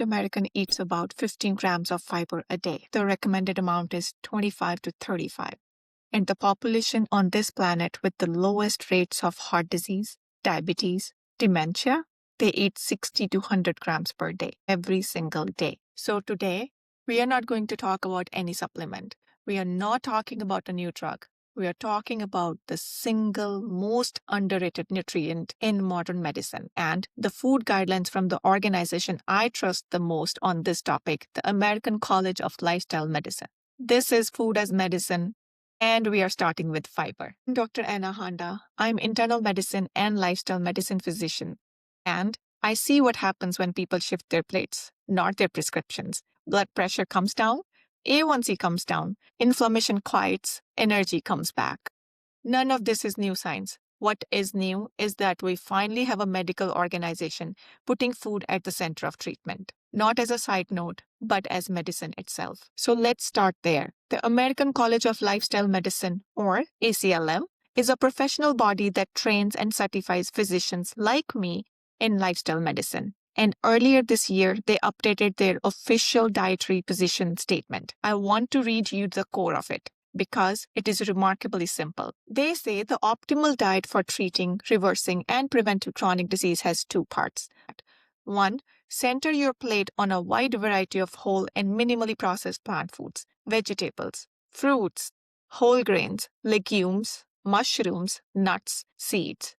American eats about 15 grams of fiber a day. The recommended amount is 25 to 35. And the population on this planet with the lowest rates of heart disease, diabetes, dementia, they eat 60 to 100 grams per day, every single day. So today, we are not going to talk about any supplement. We are not talking about a new drug. We are talking about the single most underrated nutrient in modern medicine and the food guidelines from the organization I trust the most on this topic, the American College of Lifestyle Medicine. This is Food as Medicine, and we are starting with fiber. I'm Dr. Anna Handa. I'm internal medicine and lifestyle medicine physician, and I see what happens when people shift their plates, not their prescriptions. Blood pressure comes down, A1C comes down, inflammation quiets, energy comes back. None of this is new science. What is new is that we finally have a medical organization putting food at the center of treatment, not as a side note, but as medicine itself. So let's start there. The American College of Lifestyle Medicine, or ACLM, is a professional body that trains and certifies physicians like me in lifestyle medicine. And earlier this year, they updated their official dietary position statement. I want to read you the core of it because it is remarkably simple. They say the optimal diet for treating, reversing, and preventing chronic disease has two parts. 1. Center your plate on a wide variety of whole and minimally processed plant foods, vegetables, fruits, whole grains, legumes, mushrooms, nuts, seeds.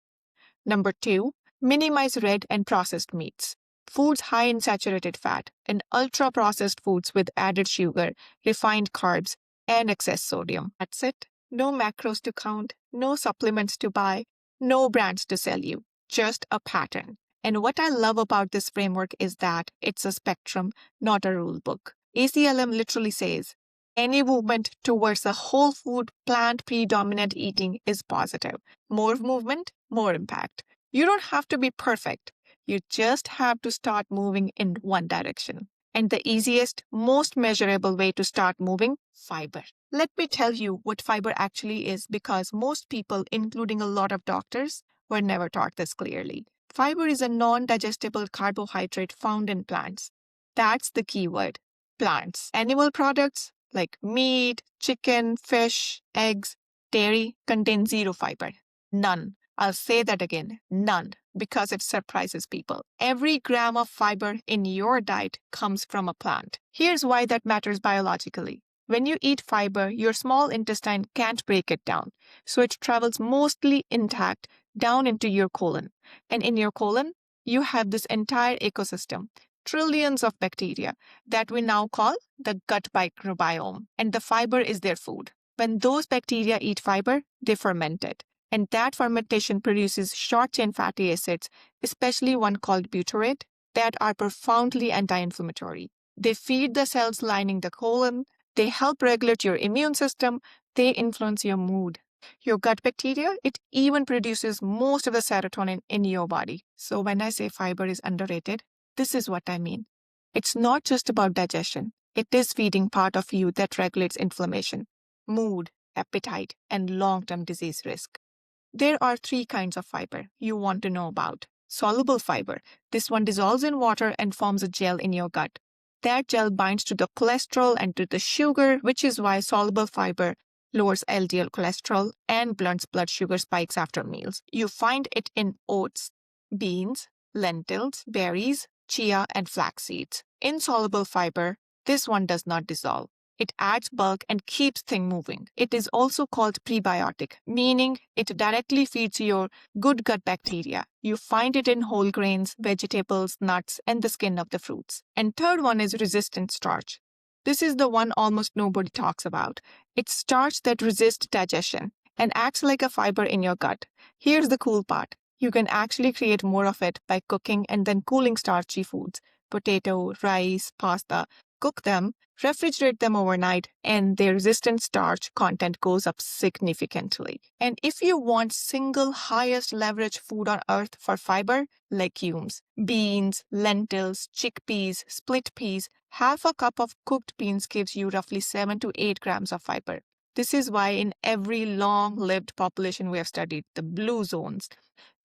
Number 2. Minimize red and processed meats, foods high in saturated fat, and ultra-processed foods with added sugar, refined carbs, and excess sodium. That's it. No macros to count, no supplements to buy, no brands to sell you, just a pattern. And what I love about this framework is that it's a spectrum, not a rule book. ACLM literally says, any movement towards a whole food, plant predominant eating is positive. More movement, more impact. You don't have to be perfect. You just have to start moving in one direction. And the easiest, most measurable way to start moving, fiber. Let me tell you what fiber actually is because most people, including a lot of doctors, were never taught this clearly. Fiber is a non-digestible carbohydrate found in plants. That's the key word, plants. Animal products like meat, chicken, fish, eggs, dairy contain zero fiber. None. I'll say that again, none, because it surprises people. Every gram of fiber in your diet comes from a plant. Here's why that matters biologically. When you eat fiber, your small intestine can't break it down, so it travels mostly intact down into your colon. And in your colon, you have this entire ecosystem, trillions of bacteria that we now call the gut microbiome, and the fiber is their food. When those bacteria eat fiber, they ferment it. And that fermentation produces short-chain fatty acids, especially one called butyrate, that are profoundly anti-inflammatory. They feed the cells lining the colon, they help regulate your immune system, they influence your mood. Your gut bacteria, it even produces most of the serotonin in your body. So when I say fiber is underrated, this is what I mean. It's not just about digestion. It is feeding part of you that regulates inflammation, mood, appetite, and long-term disease risk. There are three kinds of fiber you want to know about. Soluble fiber. This one dissolves in water and forms a gel in your gut. That gel binds to the cholesterol and to the sugar, which is why soluble fiber lowers LDL cholesterol and blunts blood sugar spikes after meals. You find it in oats, beans, lentils, berries, chia, and flax seeds. Insoluble fiber, this one does not dissolve. It adds bulk and keeps things moving. It is also called prebiotic, meaning it directly feeds your good gut bacteria. You find it in whole grains, vegetables, nuts, and the skin of the fruits. And third one is resistant starch. This is the one almost nobody talks about. It's starch that resists digestion and acts like a fiber in your gut. Here's the cool part. You can actually create more of it by cooking and then cooling starchy foods. Potato, rice, pasta. Cook them, refrigerate them overnight, and their resistant starch content goes up significantly. And if you want single highest leverage food on earth for fiber, legumes, beans, lentils, chickpeas, split peas, half a cup of cooked beans gives you roughly 7 to 8 grams of fiber. This is why in every long-lived population we have studied, the blue zones,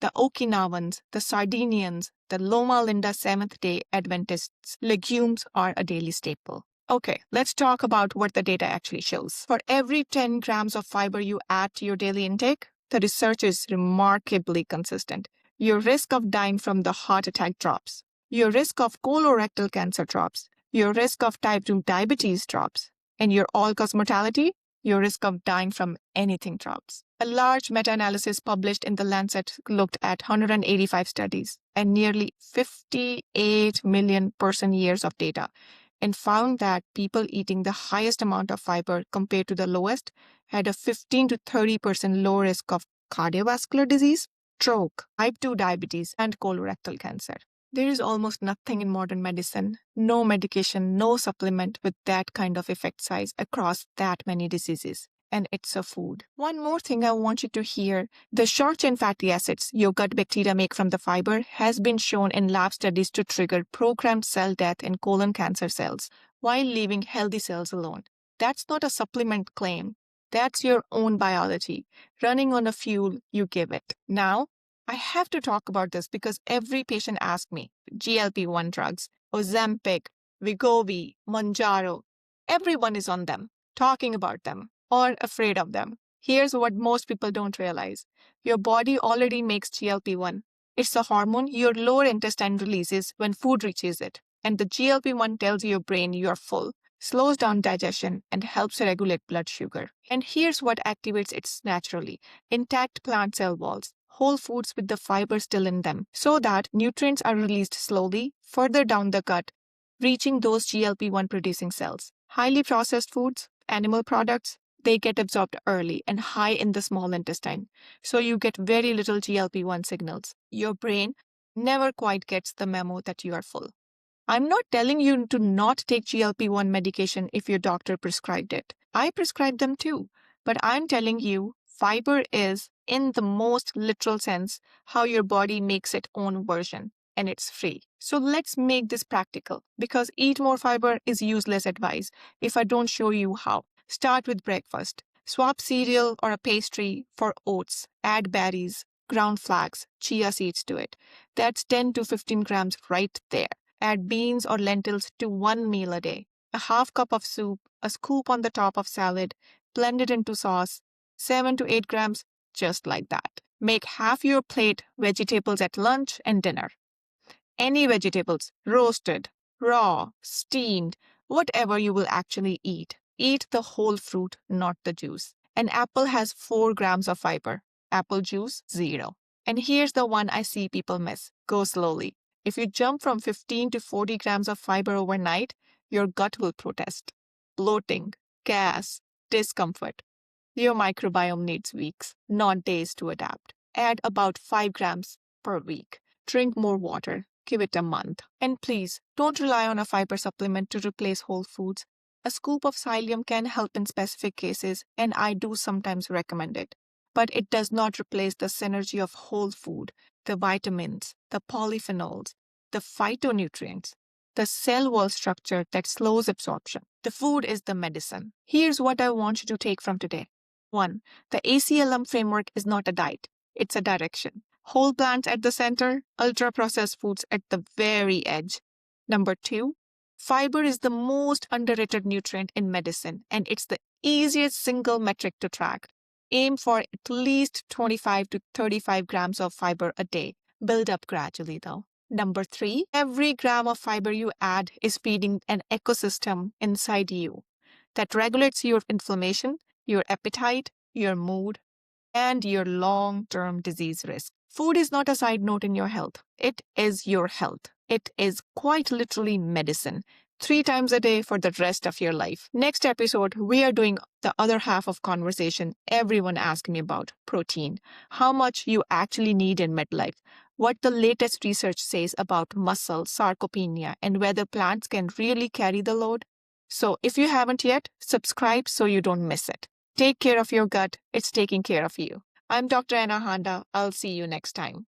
the Okinawans, the Sardinians, the Loma Linda Seventh-day Adventists, legumes are a daily staple. Okay, let's talk about what the data actually shows. For every 10 grams of fiber you add to your daily intake, the research is remarkably consistent. Your risk of dying from the heart attack drops. Your risk of colorectal cancer drops. Your risk of type 2 diabetes drops. And your all-cause mortality, your risk of dying from anything drops. A large meta-analysis published in The Lancet looked at 185 studies and nearly 58 million person-years of data and found that people eating the highest amount of fiber compared to the lowest had a 15 to 30% low risk of cardiovascular disease, stroke, type 2 diabetes, and colorectal cancer. There is almost nothing in modern medicine, no medication, no supplement with that kind of effect size across that many diseases. And it's a food. One more thing I want you to hear. The short-chain fatty acids your gut bacteria make from the fiber has been shown in lab studies to trigger programmed cell death in colon cancer cells while leaving healthy cells alone. That's not a supplement claim. That's your own biology, running on a fuel you give it. Now, I have to talk about this because every patient asks me, GLP-1 drugs, Ozempic, Wegovy, Mounjaro, everyone is on them, talking about them, or afraid of them. Here's what most people don't realize. Your body already makes GLP-1. It's a hormone your lower intestine releases when food reaches it. And the GLP-1 tells your brain you're full, slows down digestion, and helps regulate blood sugar. And here's what activates it naturally. Intact plant cell walls, whole foods with the fiber still in them, so that nutrients are released slowly further down the gut, reaching those GLP-1 producing cells. Highly processed foods, animal products, they get absorbed early and high in the small intestine, so you get very little GLP-1 signals. Your brain never quite gets the memo that you are full. I'm not telling you to not take GLP-1 medication if your doctor prescribed it. I prescribe them too, but I'm telling you, fiber is, in the most literal sense, how your body makes its own version, and it's free. So let's make this practical, because eat more fiber is useless advice if I don't show you how. Start with breakfast. Swap cereal or a pastry for oats. Add berries, ground flax, chia seeds to it. That's 10 to 15 grams right there. Add beans or lentils to one meal a day. A half cup of soup, a scoop on the top of salad, blend it into sauce. 7 to 8 grams, just like that. Make half your plate vegetables at lunch and dinner. Any vegetables, roasted, raw, steamed, whatever you will actually eat. Eat the whole fruit, not the juice. An apple has 4 grams of fiber. Apple juice, 0. And here's the one I see people miss. Go slowly. If you jump from 15 to 40 grams of fiber overnight, your gut will protest. Bloating, gas, discomfort. Your microbiome needs weeks, not days to adapt. Add about 5 grams per week. Drink more water. Give it a month. And please, don't rely on a fiber supplement to replace whole foods. A scoop of psyllium can help in specific cases, and I do sometimes recommend it. But it does not replace the synergy of whole food, the vitamins, the polyphenols, the phytonutrients, the cell wall structure that slows absorption. The food is the medicine. Here's what I want you to take from today. 1. The ACLM framework is not a diet. It's a direction. Whole plants at the center, ultra-processed foods at the very edge. Number 2. Fiber is the most underrated nutrient in medicine, and it's the easiest single metric to track. Aim for at least 25 to 35 grams of fiber a day. Build up gradually though. Number 3, every gram of fiber you add is feeding an ecosystem inside you that regulates your inflammation, your appetite, your mood, and your long-term disease risk. Food is not a side note in your health. It is your health. It is quite literally medicine. 3 times a day for the rest of your life. Next episode, we are doing the other half of conversation everyone asked me about, protein. How much you actually need in midlife. What the latest research says about muscle, sarcopenia, and whether plants can really carry the load. So if you haven't yet, subscribe so you don't miss it. Take care of your gut. It's taking care of you. I'm Dr. Anna Handa. I'll see you next time.